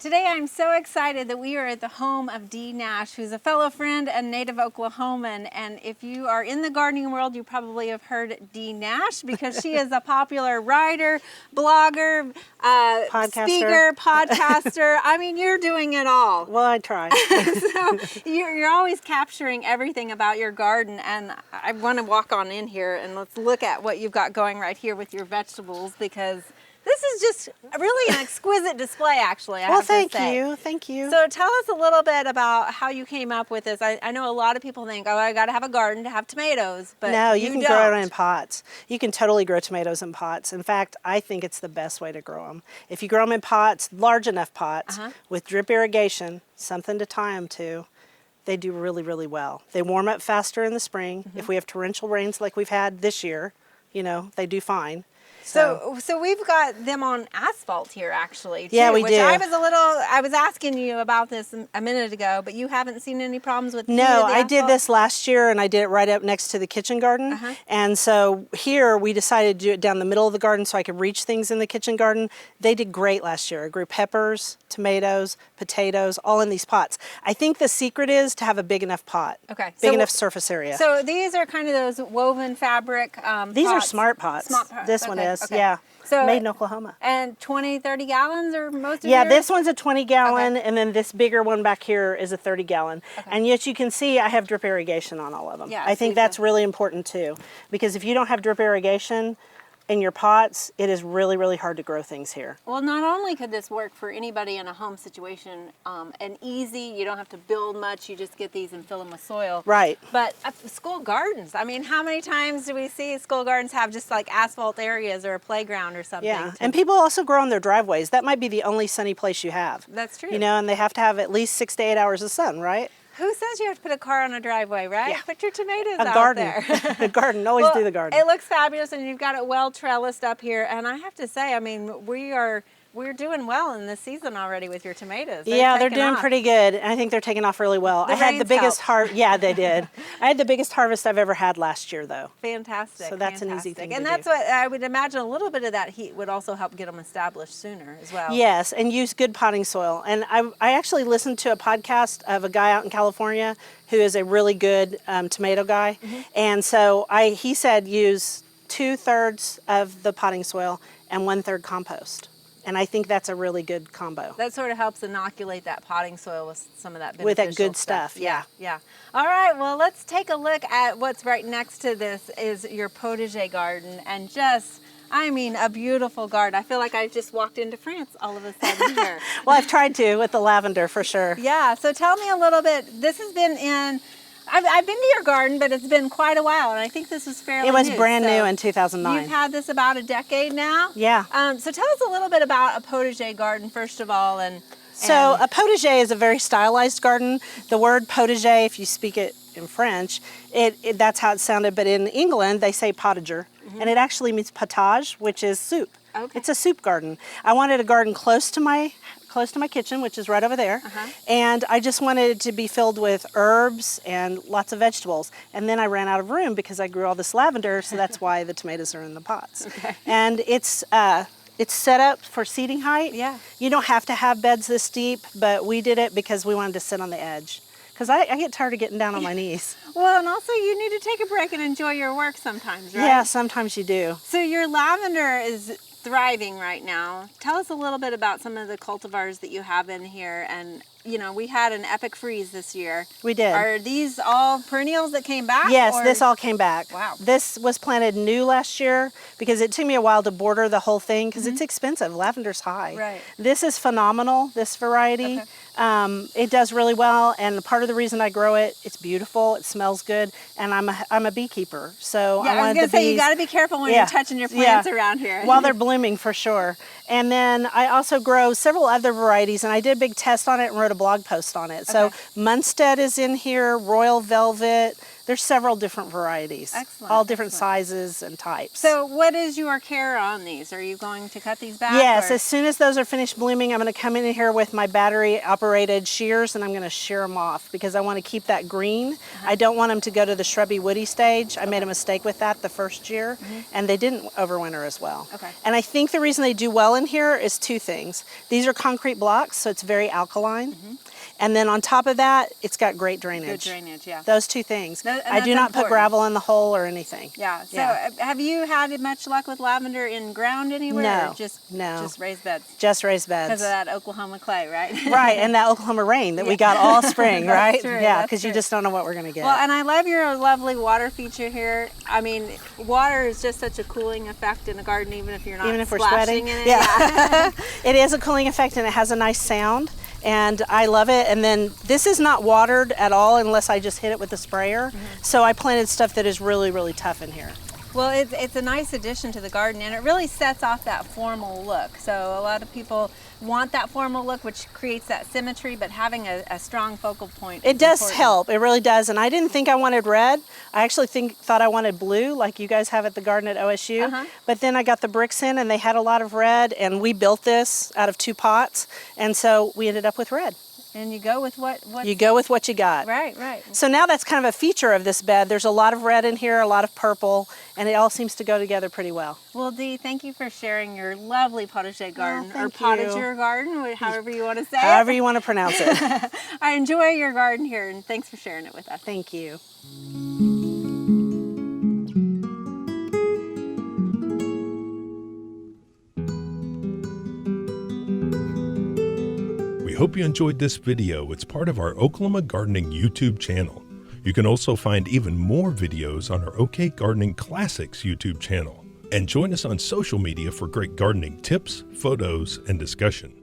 Today I'm so excited that we are at the home of Dee Nash, who's a fellow friend and native Oklahoman. And if you are in the gardening world, you probably have heard Dee Nash because she is a popular writer, blogger, speaker, podcaster. I mean, you're doing it all. Well, I try. So you're always capturing everything about your garden. And I want to walk on in here and let's look at what you've got going right here with your vegetables, because this is just really an exquisite display, actually. Well, thank you. Thank you. So tell us a little bit about how you came up with this. I know a lot of people think, oh, I got to have a garden to have tomatoes, but no, you can grow it in don't. pots. You can totally grow tomatoes in pots. In fact, I think it's the best way to grow them. If you grow them in pots, large enough pots, with drip irrigation, something to tie them to, they do really, really well. They warm up faster in the spring. If we have torrential rains like we've had this year, you know, they do fine. So we've got them on asphalt here, actually, too, yeah, we which do. I was asking you about this a minute ago, but you haven't seen any problems with No, the I did asphalt? this last year, and I did it right up next to the kitchen garden. And so here we decided to do it down the middle of the garden so I could reach things in the kitchen garden. They did great last year. I grew peppers, tomatoes, potatoes, all in these pots. I think the secret is to have a big enough pot. Okay. Big enough surface area. So these are kind of those woven fabric These pots. are smart pots. Smart pots. This one is, okay. yeah. So, made in Oklahoma. And 20, 30 gallons or most of Yeah, yours? this one's a 20 gallon, and then this bigger one back here is a 30 gallon. And yet you can see I have drip irrigation on all of them. Yeah, I think that's really important too, because if you don't have drip irrigation in your pots, it is really, really hard to grow things here. Well, not only could this work for anybody in a home situation, and easy, you don't have to build much, you just get these and fill them with soil. Right. But school gardens, I mean, how many times do we see school gardens have just like asphalt areas or a playground or something? Yeah, and people also grow in their driveways. That might be the only sunny place you have. That's true. You know, and they have to have at least 6 to 8 hours of sun, right? Who says you have to put a car on a driveway, right? Yeah. Put your tomatoes A out garden. there. A garden, always do the garden. It looks fabulous, and you've got it well trellised up here. And I have to say, I mean, we're doing well in this season already with your tomatoes. They're doing pretty good. I think they're taking off really well. I had the biggest harvest. Yeah, they did. I had the biggest harvest I've ever had last year, though. Fantastic. So that's an easy thing to do. And that's what I would imagine. A little bit of that heat would also help get them established sooner as well. Yes, and use good potting soil. And I actually listened to a podcast of a guy out in California who is a really good tomato guy. And so he said use 2/3 of the potting soil and 1/3 compost. And I think that's a really good combo. That sort of helps inoculate that potting soil with some of that beneficial with that good stuff. Yeah. All right, well, let's take a look at what's right next to this is your potager garden, and just, I mean, a beautiful garden. I feel like I just walked into France all of a sudden here. Well, I've tried to with the lavender for sure. Yeah, so tell me a little bit. This has been in, I've been to your garden, but it's been quite a while, and I think this was fairly new. It was brand new in 2009. You've had this about a decade now? Yeah. So tell us a little bit about a potager garden, first of all. So a potager is a very stylized garden. The word potager, if you speak it in French, that's how it sounded, but in England they say potager, and it actually means potage, which is soup. Okay. It's a soup garden. I wanted a garden close to my kitchen, which is right over there, and I just wanted it to be filled with herbs and lots of vegetables. And then I ran out of room because I grew all this lavender, so that's why the tomatoes are in the pots. And it's set up for seating height. Yeah. You don't have to have beds this deep, but we did it because we wanted to sit on the edge. Because I get tired of getting down on my knees. Well, and also you need to take a break and enjoy your work sometimes, right? Yeah, sometimes you do. So your lavender is thriving right now. Tell us a little bit about some of the cultivars that you have in here. And, you know, we had an epic freeze this year. We did. Are these all perennials that came back? Yes, this all came back. Wow. This was planted new last year because it took me a while to border the whole thing because it's expensive. Lavender's high. Right. This is phenomenal, this variety. It does really well, and part of the reason I grow it, it's beautiful, it smells good, and I'm a beekeeper, so yeah, I was going to say, you got to be careful when you're touching your plants around here. While they're blooming, for sure. And then I also grow several other varieties, and I did a big test on it and wrote a blog post on it. So Munstead is in here, Royal Velvet, There's several different varieties. Excellent. All different Excellent. sizes and types. So what is your care on these? Are you going to cut these back? Yes, or- as soon as those are finished blooming, I'm going to come in here with my battery operated shears and I'm going to shear them off because I want to keep that green. I don't want them to go to the shrubby woody stage. I made a mistake with that the first year and they didn't overwinter as well. Okay. And I think the reason they do well in here is two things. These are concrete blocks, so it's very alkaline. And then on top of that, it's got great drainage. Good drainage, yeah. Those two things. And I do that's not put important. gravel in the hole or anything. Yeah. So Yeah. have you had much luck with lavender in ground anywhere? No, Or just no. raised beds? Just raised Because beds. of that Oklahoma clay, right? Right, and that Oklahoma rain that we got all spring, right? true, Yeah, that's because you true. just don't know what we're going to get. Well, and I love your lovely water feature here. I mean, water is just such a cooling effect in a garden, even if you're not Even if we're splashing sweating. in it. Yeah. It is a cooling effect and it has a nice sound. And I love it. And then this is not watered at all unless I just hit it with a sprayer. So I planted stuff that is really, really tough in here. Well, it's a nice addition to the garden, and it really sets off that formal look. So a lot of people want that formal look, which creates that symmetry, but having a strong focal point It is does important. help. It really does. And I didn't think I wanted red. I actually thought I wanted blue, like you guys have at the garden at OSU. But then I got the bricks in, and they had a lot of red, and we built this out of 2 pots, and so we ended up with red. And you go with what You go with what you got. right, right. So now that's kind of a feature of this bed. There's a lot of red in here, a lot of purple, and it all seems to go together pretty well. Well, Dee, thank you for sharing your lovely potager garden, or thank potager you. garden, however you want to say However it. you want to pronounce it. I enjoy your garden here, and thanks for sharing it with us. Thank you. We hope you enjoyed this video. It's part of our Oklahoma Gardening YouTube channel. You can also find even more videos on our OK Gardening Classics YouTube channel. And join us on social media for great gardening tips, photos, and discussion.